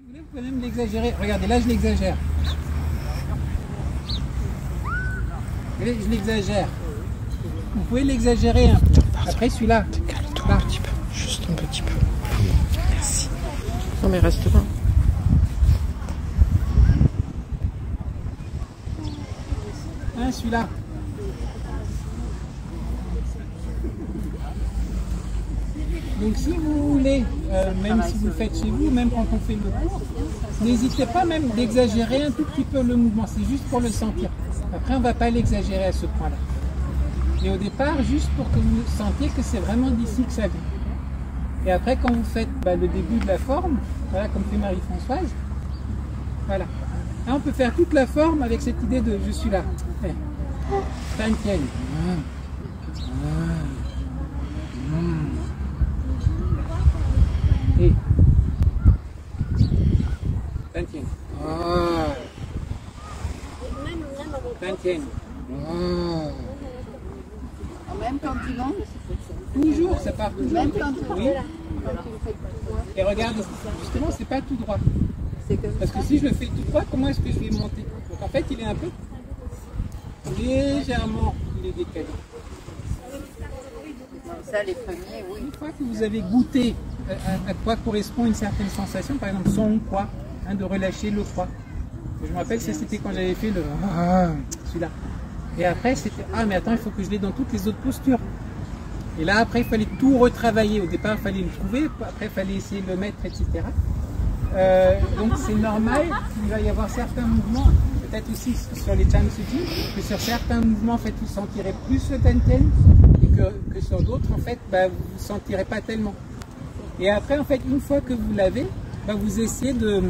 Si vous voulez, vous pouvez même l'exagérer. Regardez, là je l'exagère. Je l'exagère. Vous pouvez l'exagérer un peu. Après celui-là. Calme-toi un petit peu. Juste un petit peu. Merci. Non mais reste là. Hein, celui-là. Donc si vous voulez, même si vous le faites chez vous, même quand on fait le cours, n'hésitez pas même d'exagérer un tout petit peu le mouvement, c'est juste pour le sentir. Après on ne va pas l'exagérer à ce point-là. Et au départ, juste pour que vous sentiez que c'est vraiment d'ici que ça vient. Et après quand vous faites le début de la forme, voilà comme fait Marie-Françoise, voilà. Là on peut faire toute la forme avec cette idée de je suis là. Tantienne. Et Tantienne. Tantienne. Même quand tu montes, Toujours, ça part toujours. même quand tu Oui. Et regarde, justement, c'est pas tout droit. c'est comme Parce que si je le fais tout droit, comment est-ce que je vais monter? Donc en fait, il est un peu légèrement décalé. ça les premiers, oui. Une fois que vous avez goûté à quoi correspond une certaine sensation, par exemple son ou quoi, de relâcher le quoi. Je me rappelle, c'était quand j'avais fait celui-là. Et après, c'était mais attends, il faut que je l'ai dans toutes les autres postures. Et là, après, il fallait tout retravailler. Au départ, il fallait le trouver, après, il fallait essayer de le mettre, etc. Donc, c'est normal qu'il va y avoir certains mouvements, peut-être aussi sur les Chansuji, que sur certains mouvements, en fait, vous sentirez plus le Tenten, et que sur d'autres, en fait, vous ne sentirez pas tellement. Et après, en fait, une fois que vous l'avez, vous essayez de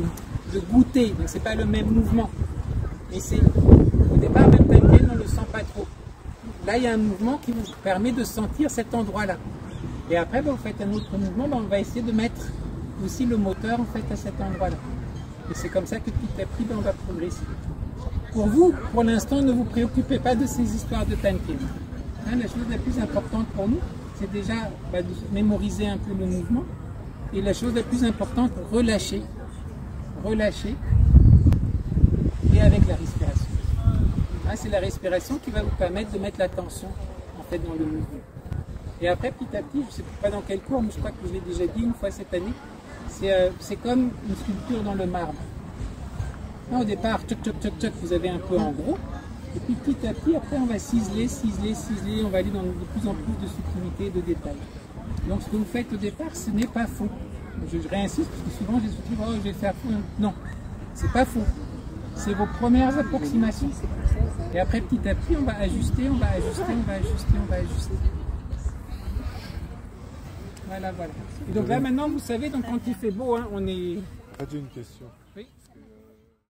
goûter. Donc, c'est pas le même mouvement. Mais c'est, au départ, même Tenten, on ne le sent pas trop. Là, il y a un mouvement qui vous permet de sentir cet endroit-là. Et après, vous faites un autre mouvement, on va essayer de mettre aussi le moteur en fait à cet endroit-là. Et c'est comme ça que petit à petit, on va progresser. Pour vous, pour l'instant, ne vous préoccupez pas de ces histoires de Tanken. La chose la plus importante pour nous, c'est déjà de mémoriser un peu le mouvement. Et la chose la plus importante, relâcher. Relâcher. Et avec la respiration. C'est la respiration qui va vous permettre de mettre la tension en fait dans le mouvement. Et après, petit à petit, je ne sais pas dans quel cours, mais je crois que je l'ai déjà dit une fois cette année, c'est comme une sculpture dans le marbre. Là, au départ, tchoc, tchoc, tchoc, tchoc, vous avez un peu en gros, et puis petit à petit, après, on va ciseler, ciseler, ciseler, on va aller dans de plus en plus de subtilité et de détails. Donc, ce que vous faites au départ, ce n'est pas faux. Je réinsiste, parce que souvent, j'ai souvent dit, je vais faire faux. Non, c'est pas faux. C'est vos premières approximations. Et après, petit à petit, on va ajuster, on va ajuster, on va ajuster, on va ajuster. Voilà, voilà. Et donc là, maintenant, vous savez, donc, quand il fait beau, on est... J'ai une question.